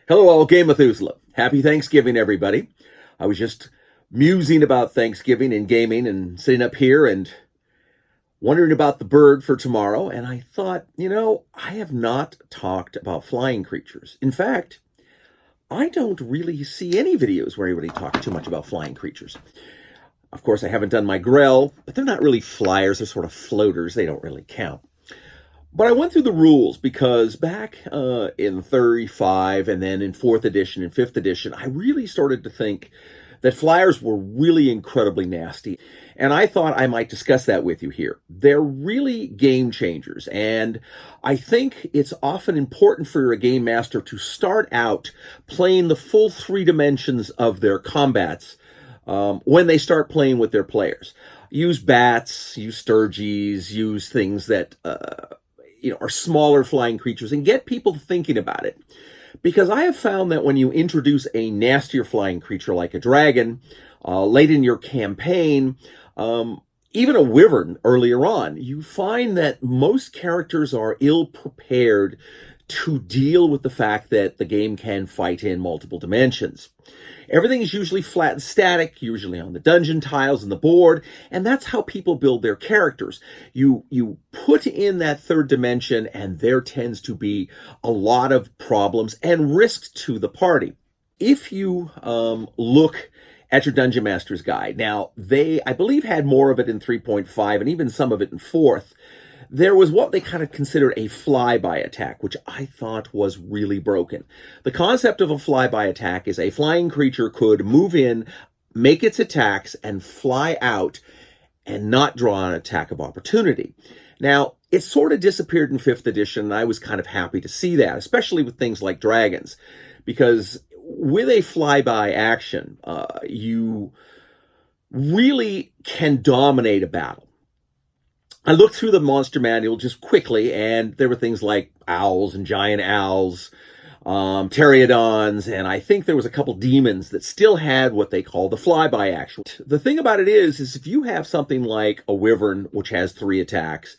Hello, all Game Methuselah. Happy Thanksgiving, everybody. I was just musing about Thanksgiving and gaming and sitting up here and wondering about the bird for tomorrow. And I thought, I have not talked about flying creatures. In fact, I don't really see any videos where anybody talks too much about flying creatures. Of course, I haven't done my Grell, but they're not really flyers. They're sort of floaters. They don't really count. But I went through the rules because back in 35 and then in 4th edition and 5th edition, I really started to think that flyers were really incredibly nasty. And I thought I might discuss that with you here. They're really game changers. And I think it's often important for a game master to start out playing the full 3 dimensions of their combats when they start playing with their players. Use bats, use sturgies, use things that are smaller flying creatures, and get people thinking about it. Because I have found that when you introduce a nastier flying creature like a dragon late in your campaign, even a wyvern earlier on, you find that most characters are ill prepared to deal with the fact that the game can fight in multiple dimensions. Everything is usually flat and static, usually on the dungeon tiles and the board, and that's how people build their characters. You put in that 3rd dimension, and there tends to be a lot of problems and risks to the party. If you look at your Dungeon Master's Guide, now they, I believe, had more of it in 3.5 and even some of it in 4th. There was what they kind of considered a flyby attack, which I thought was really broken. The concept of a flyby attack is a flying creature could move in, make its attacks, and fly out and not draw an attack of opportunity. Now, it sort of disappeared in 5th edition, and I was kind of happy to see that, especially with things like dragons, because with a flyby action, you really can dominate a battle. I looked through the monster manual just quickly, and there were things like owls and giant owls, pterodons, and I think there was a couple demons that still had what they call the flyby action. The thing about it is if you have something like a wyvern, which has 3 attacks,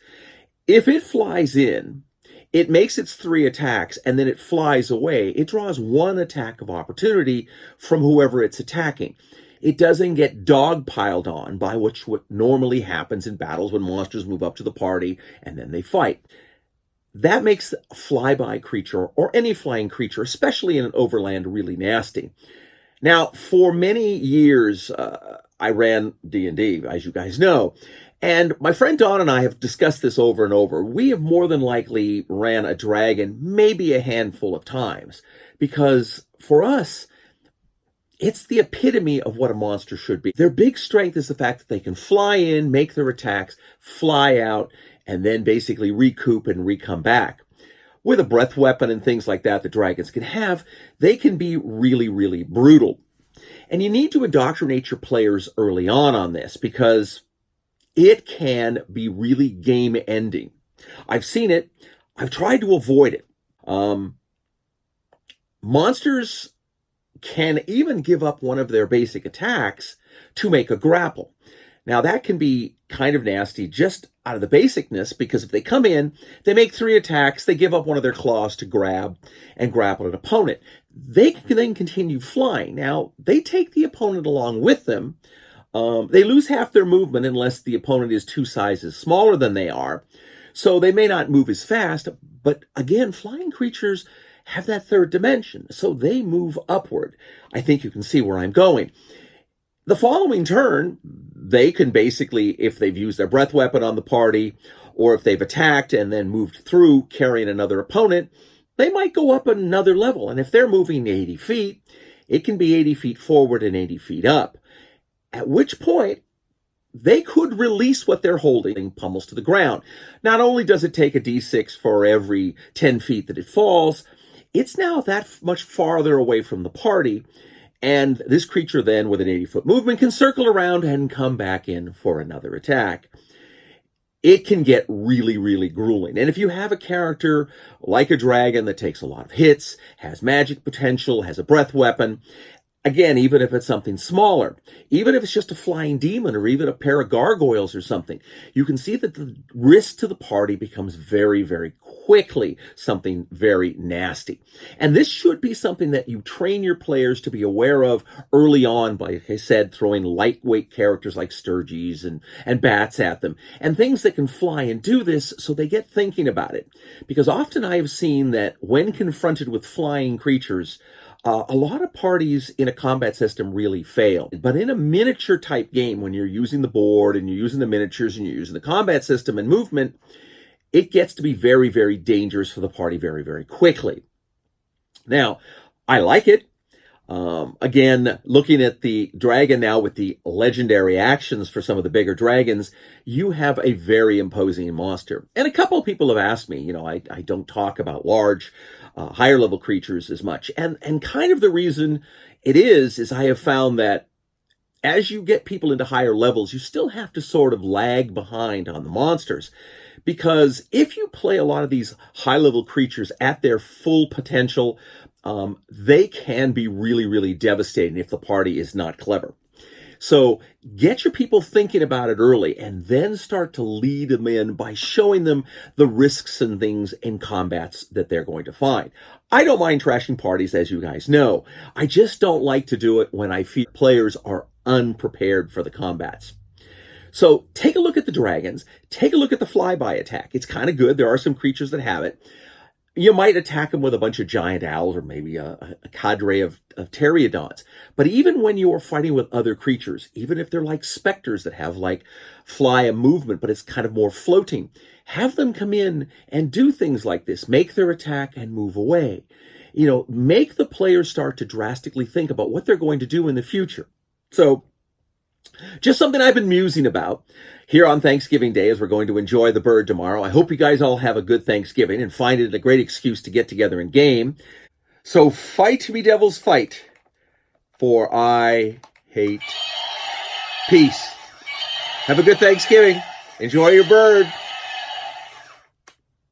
if it flies in, it makes its 3 attacks, and then it flies away. It draws 1 attack of opportunity from whoever it's attacking. It doesn't get dogpiled on by what normally happens in battles when monsters move up to the party and then they fight. That makes a flyby creature, or any flying creature, especially in an overland, really nasty. Now, for many years, I ran D&D, as you guys know, and my friend Don and I have discussed this over and over. We have more than likely ran a dragon maybe a handful of times, because for us, it's the epitome of what a monster should be. Their big strength is the fact that they can fly in, make their attacks, fly out, and then basically recoup and recome back. With a breath weapon and things like that dragons can have, they can be really, really brutal. And you need to indoctrinate your players early on this, because it can be really game-ending. I've seen it. I've tried to avoid it. Monsters can even give up one of their basic attacks to make a grapple. Now, that can be kind of nasty just out of the basicness, because if they come in, they make 3 attacks, they give up one of their claws to grab and grapple an opponent. They can then continue flying. Now, they take the opponent along with them. They lose half their movement unless the opponent is 2 sizes smaller than they are. So they may not move as fast, but again, flying creatures have that 3rd dimension, so they move upward. I think you can see where I'm going. The following turn, they can basically, if they've used their breath weapon on the party, or if they've attacked and then moved through carrying another opponent, they might go up another level. And if they're moving 80 feet, it can be 80 feet forward and 80 feet up. At which point, they could release what they're holding, pummels to the ground. Not only does it take a d6 for every 10 feet that it falls, it's now that much farther away from the party, and this creature then, with an 80-foot movement, can circle around and come back in for another attack. It can get really, really grueling. And if you have a character like a dragon that takes a lot of hits, has magic potential, has a breath weapon, Again, even if it's something smaller, even if it's just a flying demon or even a pair of gargoyles or something, you can see that the risk to the party becomes very, very quickly something very nasty. And this should be something that you train your players to be aware of early on by, like I said, throwing lightweight characters like Sturgies and bats at them and things that can fly and do this so they get thinking about it. Because often I have seen that when confronted with flying creatures, a lot of parties in a combat system really fail. But in a miniature type game, when you're using the board and you're using the miniatures and you're using the combat system and movement, it gets to be very, very dangerous for the party very, very quickly. Now, I like it. Again, looking at the dragon now with the legendary actions for some of the bigger dragons, you have a very imposing monster. And a couple of people have asked me, I don't talk about large, higher level creatures as much. And kind of the reason it is I have found that as you get people into higher levels, you still have to sort of lag behind on the monsters. Because if you play a lot of these high level creatures at their full potential, they can be really, really devastating if the party is not clever. So get your people thinking about it early and then start to lead them in by showing them the risks and things in combats that they're going to find. I don't mind trashing parties, as you guys know. I just don't like to do it when I feel players are unprepared for the combats. So take a look at the dragons. Take a look at the flyby attack. It's kind of good. There are some creatures that have it. You might attack them with a bunch of giant owls or maybe a cadre of pterodons. But even when you're fighting with other creatures, even if they're like specters that have like fly and movement, but it's kind of more floating, have them come in and do things like this. Make their attack and move away. Make the players start to drastically think about what they're going to do in the future. So just something I've been musing about here on Thanksgiving Day as we're going to enjoy the bird tomorrow. I hope you guys all have a good Thanksgiving and find it a great excuse to get together and game. So fight me devils fight, for I hate peace. Have a good Thanksgiving. Enjoy your bird.